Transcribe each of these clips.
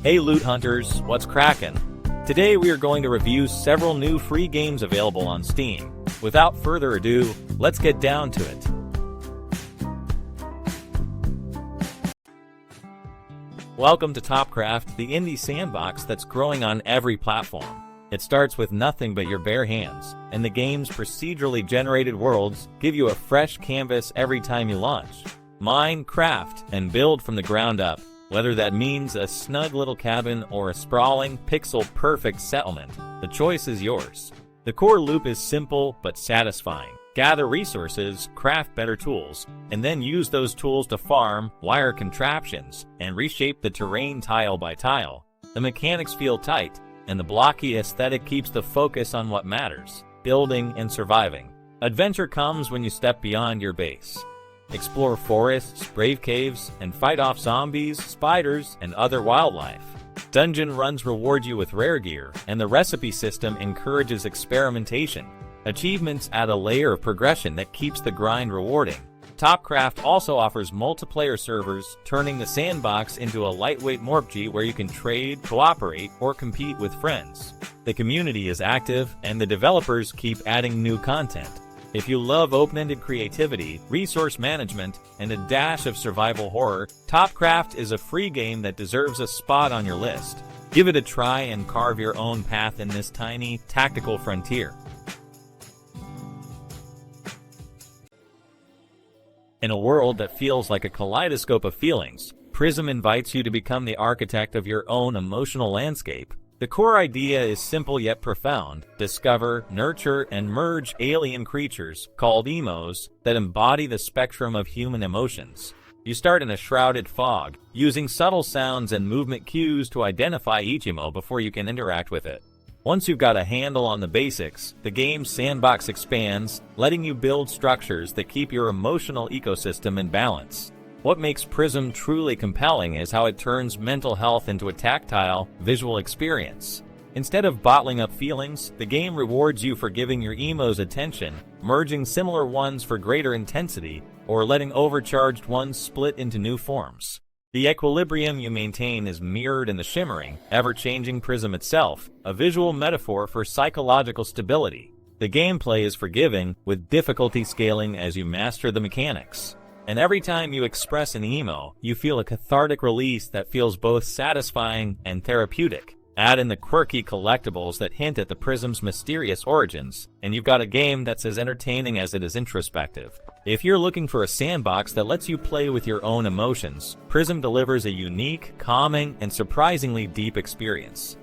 Hey loot hunters, what's crackin'? Today we are going to review several new free games available on Steam. Without further ado, let's get down to it. Welcome to TopCraft, the indie sandbox that's growing on every platform. It starts with nothing but your bare hands, and the game's procedurally generated worlds give you a fresh canvas every time you launch. Mine, craft, and build from the ground up, whether that means a snug little cabin or a sprawling, pixel-perfect settlement. The choice is yours. The core loop is simple but satisfying. Gather resources, craft better tools, and then use those tools to farm, wire contraptions, and reshape the terrain tile by tile. The mechanics feel tight, and the blocky aesthetic keeps the focus on what matters: building and surviving. Adventure comes when you step beyond your base. Explore forests, brave caves, and fight off zombies, spiders, and other wildlife. Dungeon runs reward you with rare gear, and the recipe system encourages experimentation. Achievements add a layer of progression that keeps the grind rewarding. TopCraft also offers multiplayer servers, turning the sandbox into a lightweight MORPG where you can trade, cooperate, or compete with friends. The community is active, and the developers keep adding new content. If you love open-ended creativity, resource management, and a dash of survival horror, TopCraft is a free game that deserves a spot on your list. Give it a try and carve your own path in this tiny, tactical frontier. In a world that feels like a kaleidoscope of feelings, Prism invites you to become the architect of your own emotional landscape. The core idea is simple yet profound: discover, nurture, and merge alien creatures, called emos, that embody the spectrum of human emotions. You start in a shrouded fog, using subtle sounds and movement cues to identify each emo before you can interact with it. Once you've got a handle on the basics, the game's sandbox expands, letting you build structures that keep your emotional ecosystem in balance. What makes Prism truly compelling is how it turns mental health into a tactile, visual experience. Instead of bottling up feelings, the game rewards you for giving your emos attention, merging similar ones for greater intensity, or letting overcharged ones split into new forms. The equilibrium you maintain is mirrored in the shimmering, ever-changing prism itself, a visual metaphor for psychological stability. The gameplay is forgiving, with difficulty scaling as you master the mechanics. And every time you express an emo, you feel a cathartic release that feels both satisfying and therapeutic. Add in the quirky collectibles that hint at the Prism's mysterious origins, and you've got a game that's as entertaining as it is introspective. If you're looking for a sandbox that lets you play with your own emotions, Prism delivers a unique, calming, and surprisingly deep experience.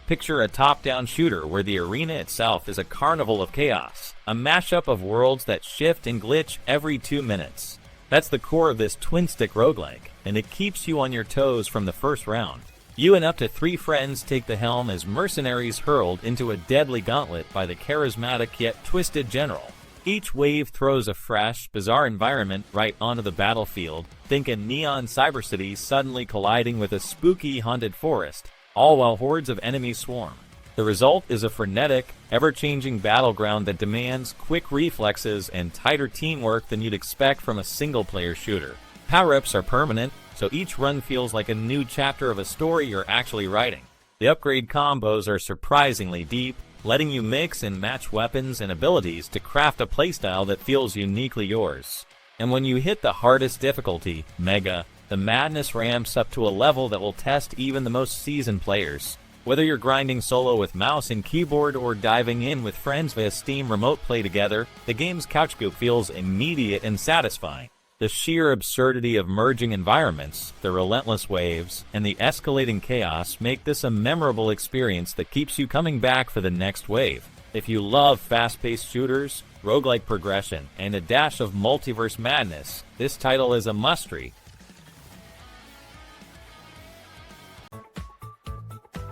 Picture a top-down shooter where the arena itself is a carnival of chaos, a mashup of worlds that shift and glitch every 2 minutes. That's the core of this twin-stick roguelike, and it keeps you on your toes from the first round. You and up to 3 friends take the helm as mercenaries hurled into a deadly gauntlet by the charismatic yet twisted general. Each wave throws a fresh, bizarre environment right onto the battlefield. Think a neon cybercity suddenly colliding with a spooky haunted forest, all while hordes of enemies swarm. The result is a frenetic, ever-changing battleground that demands quick reflexes and tighter teamwork than you'd expect from a single-player shooter. Power-ups are permanent, so each run feels like a new chapter of a story you're actually writing. The upgrade combos are surprisingly deep, letting you mix and match weapons and abilities to craft a playstyle that feels uniquely yours. And when you hit the hardest difficulty, Mega, the madness ramps up to a level that will test even the most seasoned players. Whether you're grinding solo with mouse and keyboard or diving in with friends via Steam Remote Play together, the game's couch scoop feels immediate and satisfying. The sheer absurdity of merging environments, the relentless waves, and the escalating chaos make this a memorable experience that keeps you coming back for the next wave. If you love fast-paced shooters, roguelike progression, and a dash of multiverse madness, this title is a must-read.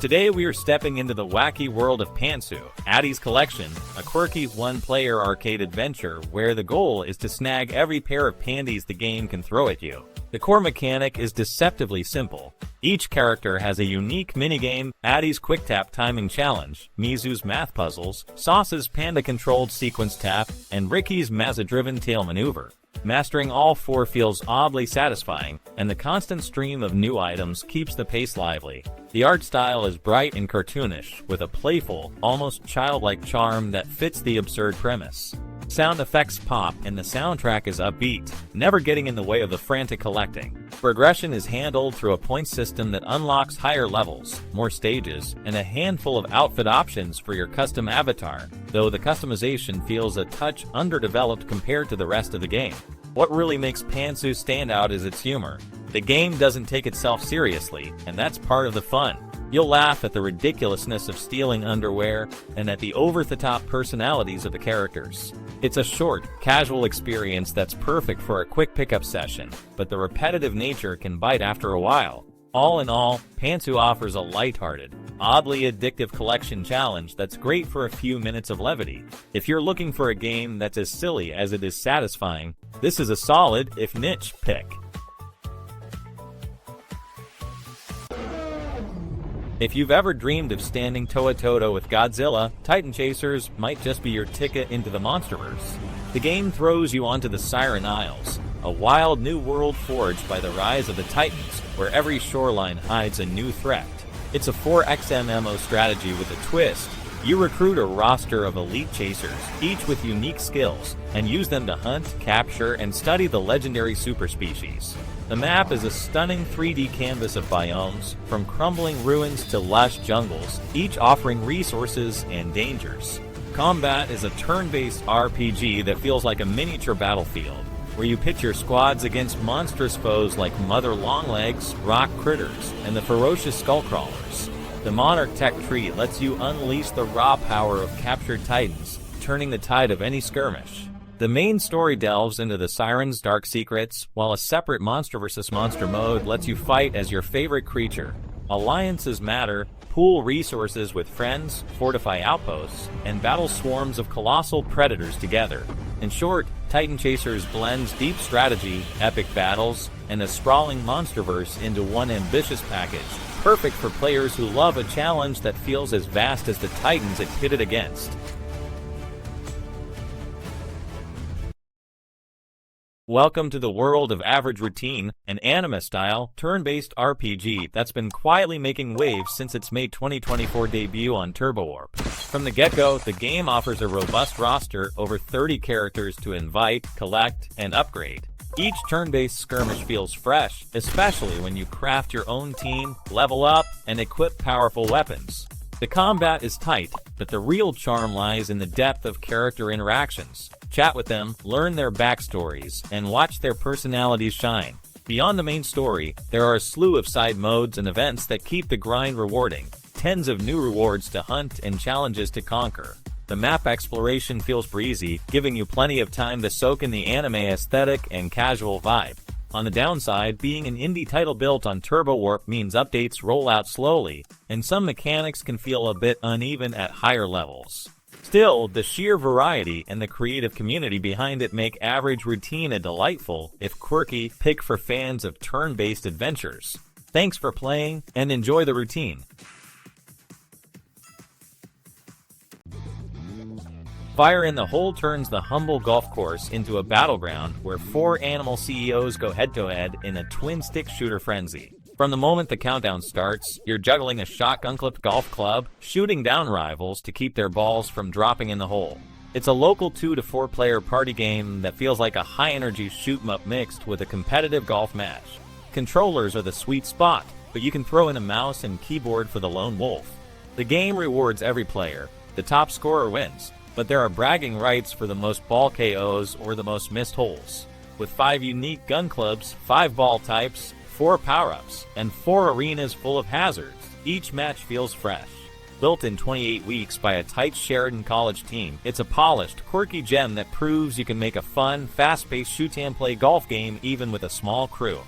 Today we are stepping into the wacky world of Pantsu, Addy's Collection, a quirky one-player arcade adventure where the goal is to snag every pair of panties the game can throw at you. The core mechanic is deceptively simple. Each character has a unique minigame: Addy's Quick Tap Timing Challenge, Mizu's Math Puzzles, Sauce's Panda-controlled Sequence Tap, and Ricky's Mazza-driven Tail Maneuver. Mastering all four feels oddly satisfying, and the constant stream of new items keeps the pace lively. The art style is bright and cartoonish, with a playful, almost childlike charm that fits the absurd premise. Sound effects pop and the soundtrack is upbeat, never getting in the way of the frantic collecting. Progression is handled through a point system that unlocks higher levels, more stages, and a handful of outfit options for your custom avatar, though the customization feels a touch underdeveloped compared to the rest of the game. What really makes Pantsu stand out is its humor. The game doesn't take itself seriously, and that's part of the fun. You'll laugh at the ridiculousness of stealing underwear and at the over-the-top personalities of the characters. It's a short, casual experience that's perfect for a quick pickup session, but the repetitive nature can bite after a while. All in all, Pantsu offers a lighthearted, oddly addictive collection challenge that's great for a few minutes of levity. If you're looking for a game that's as silly as it is satisfying, this is a solid, if niche, pick. If you've ever dreamed of standing toe-to-toe with Godzilla, Titan Chasers might just be your ticket into the Monsterverse. The game throws you onto the Siren Isles, a wild new world forged by the rise of the Titans, where every shoreline hides a new threat. It's a 4X MMO strategy with a twist. You recruit a roster of elite chasers, each with unique skills, and use them to hunt, capture, and study the legendary superspecies. The map is a stunning 3D canvas of biomes, from crumbling ruins to lush jungles, each offering resources and dangers. Combat is a turn-based RPG that feels like a miniature battlefield, where you pit your squads against monstrous foes like Mother Longlegs, rock critters, and the ferocious skullcrawlers. The Monarch Tech Tree lets you unleash the raw power of captured titans, turning the tide of any skirmish. The main story delves into the Siren's dark secrets, while a separate monster vs. monster mode lets you fight as your favorite creature. Alliances matter, pool resources with friends, fortify outposts, and battle swarms of colossal predators together. In short, Titan Chasers blends deep strategy, epic battles, and a sprawling monsterverse into one ambitious package, perfect for players who love a challenge that feels as vast as the titans it pitted against. Welcome to the world of Average Routine, an anime-style, turn-based RPG that's been quietly making waves since its May 2024 debut on TurboWarp. From the get-go, the game offers a robust roster, over 30 characters to invite, collect, and upgrade. Each turn-based skirmish feels fresh, especially when you craft your own team, level up, and equip powerful weapons. The combat is tight, but the real charm lies in the depth of character interactions. Chat with them, learn their backstories, and watch their personalities shine. Beyond the main story, there are a slew of side modes and events that keep the grind rewarding, tens of new rewards to hunt and challenges to conquer. The map exploration feels breezy, giving you plenty of time to soak in the anime aesthetic and casual vibe. On the downside, being an indie title built on TurboWarp means updates roll out slowly, and some mechanics can feel a bit uneven at higher levels. Still, the sheer variety and the creative community behind it make Average Routine a delightful, if quirky, pick for fans of turn-based adventures. Thanks for playing, and enjoy the routine. Fire in the Hole turns the humble golf course into a battleground where 4 animal CEOs go head-to-head in a twin-stick shooter frenzy. From the moment the countdown starts, you're juggling a shotgun-clipped golf club, shooting down rivals to keep their balls from dropping in the hole. It's a local 2 to 4 player party game that feels like a high-energy shoot-'em-up mixed with a competitive golf match. Controllers are the sweet spot, but you can throw in a mouse and keyboard for the lone wolf. The game rewards every player. The top scorer wins, but there are bragging rights for the most ball KOs or the most missed holes. With 5 unique gun clubs, 5 ball types, 4 power-ups, and 4 arenas full of hazards, each match feels fresh. Built in 28 weeks by a tight Sheridan College team, it's a polished, quirky gem that proves you can make a fun, fast-paced shoot-and-play golf game even with a small crew.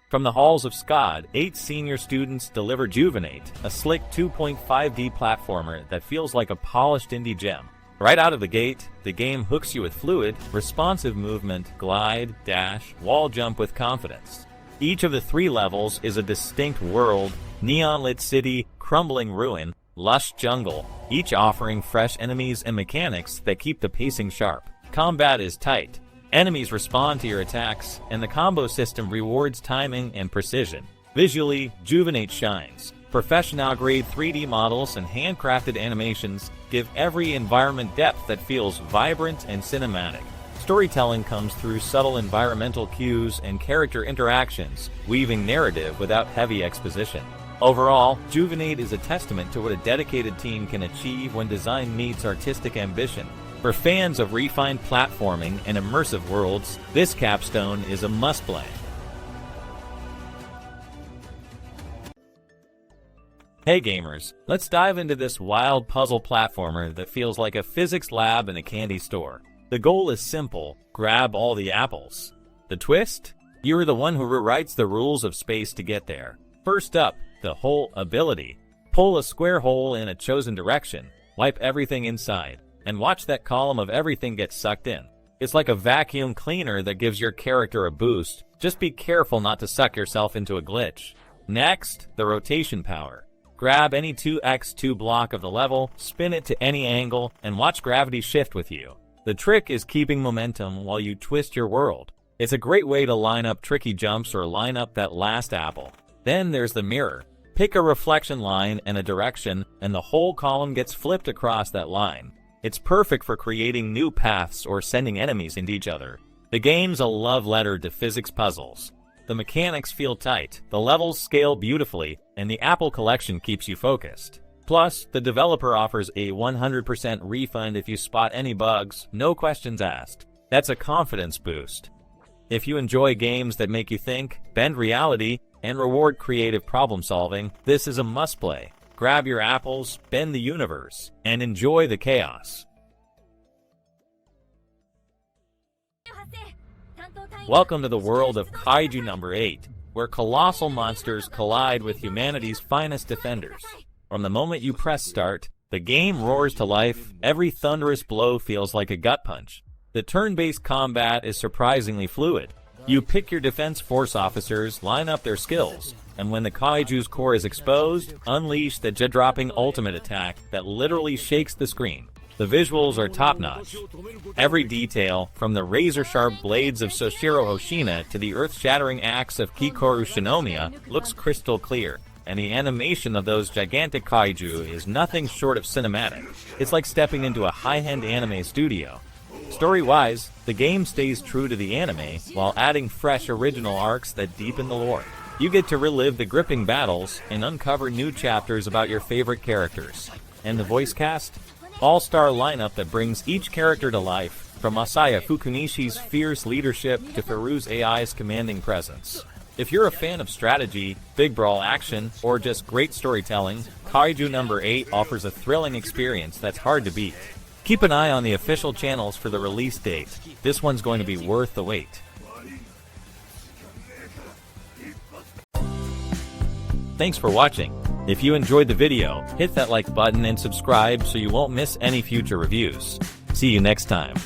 From the halls of SCAD, 8 senior students deliver Juvenate, a slick 2.5D platformer that feels like a polished indie gem. Right out of the gate, the game hooks you with fluid, responsive movement, glide, dash, wall jump with confidence. Each of the 3 levels is a distinct world: neon-lit city, crumbling ruin, lush jungle, each offering fresh enemies and mechanics that keep the pacing sharp. Combat is tight. Enemies respond to your attacks, and the combo system rewards timing and precision. Visually, Juvenate shines. Professional-grade 3D models and handcrafted animations give every environment depth that feels vibrant and cinematic. Storytelling comes through subtle environmental cues and character interactions, weaving narrative without heavy exposition. Overall, Juvenate is a testament to what a dedicated team can achieve when design meets artistic ambition. For fans of refined platforming and immersive worlds, this capstone is a must-play. Hey gamers, let's dive into this wild puzzle platformer that feels like a physics lab in a candy store. The goal is simple: grab all the apples. The twist? You're the one who rewrites the rules of space to get there. First up, the hole ability. Pull a square hole in a chosen direction, wipe everything inside, and watch that column of everything get sucked in. It's like a vacuum cleaner that gives your character a boost. Just be careful not to suck yourself into a glitch. Next, the rotation power. Grab any 2x2 block of the level, spin it to any angle, and watch gravity shift with you. The trick is keeping momentum while you twist your world. It's a great way to line up tricky jumps or line up that last apple. Then there's the mirror. Pick a reflection line and a direction, and the whole column gets flipped across that line. It's perfect for creating new paths or sending enemies into each other. The game's a love letter to physics puzzles. The mechanics feel tight, the levels scale beautifully, and the apple collection keeps you focused. Plus, the developer offers a 100% refund if you spot any bugs, no questions asked. That's a confidence boost. If you enjoy games that make you think, bend reality, and reward creative problem solving, this is a must-play. Grab your apples, bend the universe, and enjoy the chaos. Welcome to the world of Kaiju number 8, where colossal monsters collide with humanity's finest defenders. From the moment you press start, the game roars to life. Every thunderous blow feels like a gut punch. The turn-based combat is surprisingly fluid. You pick your defense force officers, line up their skills, and when the Kaiju's core is exposed, unleash the jaw-dropping ultimate attack that literally shakes the screen. The visuals are top-notch. Every detail, from the razor-sharp blades of Soshiro Hoshina to the earth-shattering axe of Kikoru Shinomiya, looks crystal clear, and the animation of those gigantic kaiju is nothing short of cinematic. It's like stepping into a high-end anime studio. Story-wise, the game stays true to the anime while adding fresh original arcs that deepen the lore. You get to relive the gripping battles and uncover new chapters about your favorite characters. And the voice cast? All-star lineup that brings each character to life, from Masaya Fukunishi's fierce leadership to Faru's AI's commanding presence. If you're a fan of strategy, big brawl action, or just great storytelling, Kaiju number 8 offers a thrilling experience that's hard to beat. Keep an eye on the official channels for the release date. This one's going to be worth the wait. Thanks for watching. If you enjoyed the video, hit that like button and subscribe so you won't miss any future reviews. See you next time.